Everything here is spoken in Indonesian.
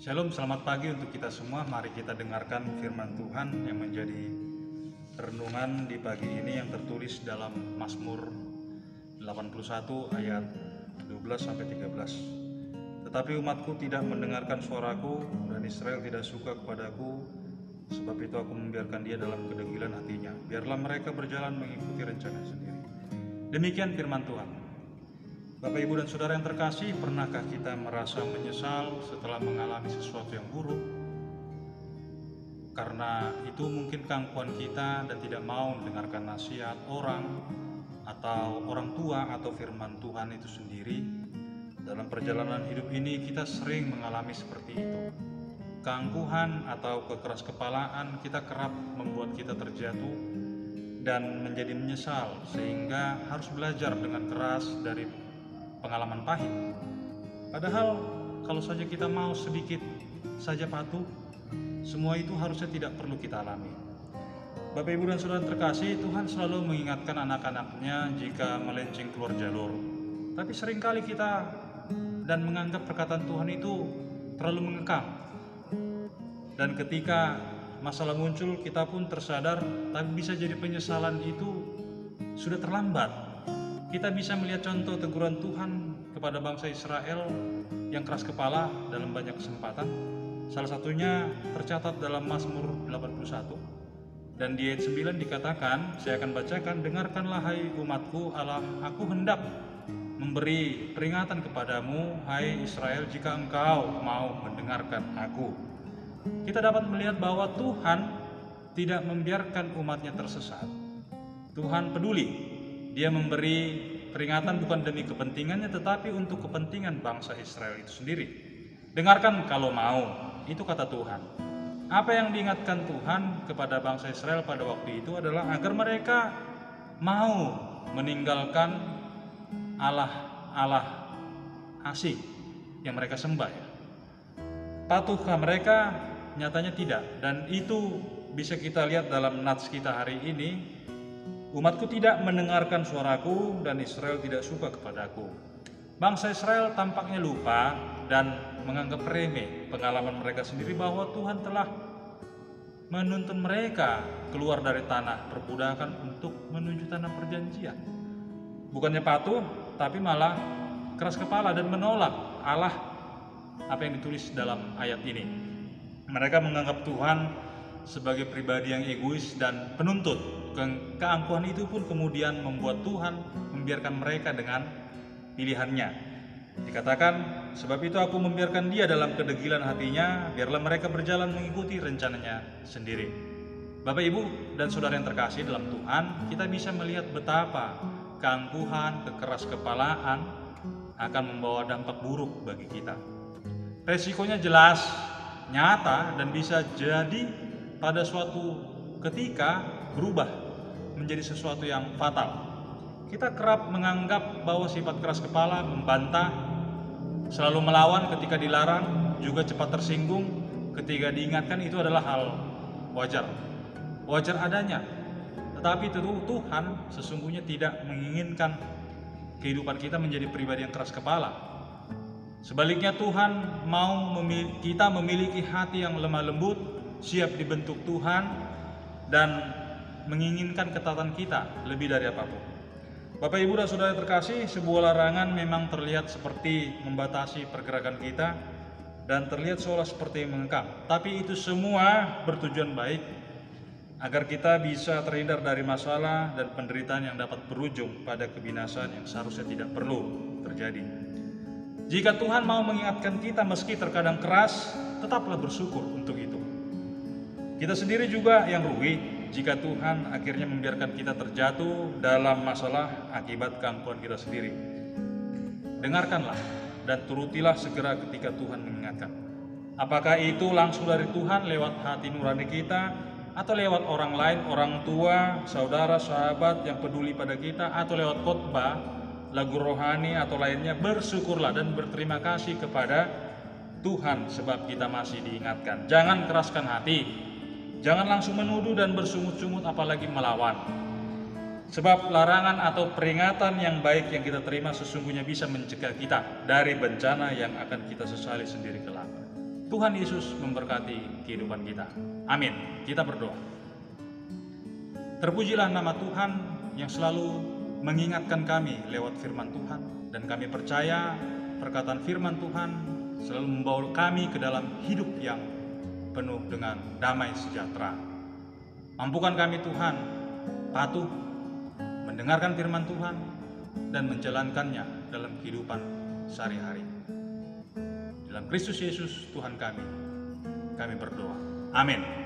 Shalom, selamat pagi untuk kita semua. Mari kita dengarkan firman Tuhan yang menjadi renungan di pagi ini yang tertulis dalam Mazmur 81 ayat 12-13. Tetapi umatku tidak mendengarkan suaraku dan Israel tidak suka kepadaku, sebab itu aku membiarkan dia dalam kedegilan hatinya. Biarlah mereka berjalan mengikuti rencana sendiri. Demikian firman Tuhan. Bapak, Ibu, dan Saudara yang terkasih, pernahkah kita merasa menyesal setelah mengalami sesuatu yang buruk? Karena itu mungkin keangkuhan kita dan tidak mau mendengarkan nasihat orang atau orang tua atau firman Tuhan itu sendiri. Dalam perjalanan hidup ini kita sering mengalami seperti itu. Keangkuhan atau kekeraskepalaan kita kerap membuat kita terjatuh dan menjadi menyesal, sehingga harus belajar dengan keras dari pengalaman pahit. Padahal kalau saja kita mau sedikit saja patuh, semua itu harusnya tidak perlu kita alami. Bapak, Ibu, dan Saudara terkasih, Tuhan selalu mengingatkan anak-anaknya jika melenceng keluar jalur. Tapi seringkali kita dan menganggap perkataan Tuhan itu terlalu mengekang. Dan ketika masalah muncul, kita pun tersadar, tapi bisa jadi penyesalan itu sudah terlambat. Kita bisa melihat contoh teguran Tuhan kepada bangsa Israel yang keras kepala dalam banyak kesempatan. Salah satunya tercatat dalam Mazmur 81. Dan di ayat 9 dikatakan, saya akan bacakan, dengarkanlah hai umatku Allah, aku hendak memberi peringatan kepadamu hai Israel jika engkau mau mendengarkan aku. Kita dapat melihat bahwa Tuhan tidak membiarkan umatnya tersesat. Tuhan peduli. Dia memberi peringatan bukan demi kepentingannya, tetapi untuk kepentingan bangsa Israel itu sendiri. Dengarkan kalau mau, itu kata Tuhan. Apa yang diingatkan Tuhan kepada bangsa Israel pada waktu itu adalah agar mereka mau meninggalkan Allah asing yang mereka sembah. Patuhkah mereka? Nyatanya tidak. Dan itu bisa kita lihat dalam nats kita hari ini. Umatku tidak mendengarkan suaraku dan Israel tidak suka kepadaku. Bangsa Israel tampaknya lupa dan menganggap remeh pengalaman mereka sendiri bahwa Tuhan telah menuntun mereka keluar dari tanah perbudakan untuk menuju tanah perjanjian. Bukannya patuh, tapi malah keras kepala dan menolak Allah apa yang ditulis dalam ayat ini. Mereka menganggap Tuhan sebagai pribadi yang egois dan penuntut. Keangkuhan itu pun kemudian membuat Tuhan membiarkan mereka dengan pilihannya. Dikatakan, sebab itu aku membiarkan dia dalam kedegilan hatinya, biarlah mereka berjalan mengikuti rencananya sendiri. Bapak, Ibu, dan Saudara yang terkasih dalam Tuhan, kita bisa melihat betapa keangkuhan, kekeraskepalaan akan membawa dampak buruk bagi kita. Resikonya jelas, nyata, dan bisa jadi pada suatu ketika berubah menjadi sesuatu yang fatal. Kita kerap menganggap bahwa sifat keras kepala, membantah, selalu melawan ketika dilarang, juga cepat tersinggung ketika diingatkan itu adalah hal wajar. Wajar adanya. Tetapi Tuhan sesungguhnya tidak menginginkan kehidupan kita menjadi pribadi yang keras kepala. Sebaliknya Tuhan mau kita memiliki hati yang lemah lembut, siap dibentuk Tuhan, dan menginginkan ketaatan kita lebih dari apapun. Bapak, Ibu, dan Saudara terkasih, sebuah larangan memang terlihat seperti membatasi pergerakan kita dan terlihat seolah seperti mengekang. Tapi itu semua bertujuan baik agar kita bisa terhindar dari masalah dan penderitaan yang dapat berujung pada kebinasaan yang seharusnya tidak perlu terjadi. Jika Tuhan mau mengingatkan kita meski terkadang keras, tetaplah bersyukur untuk itu. Kita sendiri juga yang rugi jika Tuhan akhirnya membiarkan kita terjatuh dalam masalah akibat keangkuhan kita sendiri. Dengarkanlah dan turutilah segera ketika Tuhan mengingatkan. Apakah itu langsung dari Tuhan lewat hati nurani kita, atau lewat orang lain, orang tua, saudara, sahabat yang peduli pada kita, atau lewat khotbah, lagu rohani atau lainnya, bersyukurlah dan berterima kasih kepada Tuhan sebab kita masih diingatkan. Jangan keraskan hati. Jangan langsung menuduh dan bersungut-sungut apalagi melawan. Sebab larangan atau peringatan yang baik yang kita terima sesungguhnya bisa mencegah kita dari bencana yang akan kita sesali sendiri kelak. Tuhan Yesus memberkati kehidupan kita. Amin. Kita berdoa. Terpujilah nama Tuhan yang selalu mengingatkan kami lewat firman Tuhan. Dan kami percaya perkataan firman Tuhan selalu membawa kami ke dalam hidup yang penuh dengan damai sejahtera. Mampukan kami Tuhan patuh mendengarkan firman Tuhan dan menjalankannya dalam kehidupan sehari-hari. Dalam Kristus Yesus Tuhan kami berdoa. Amin.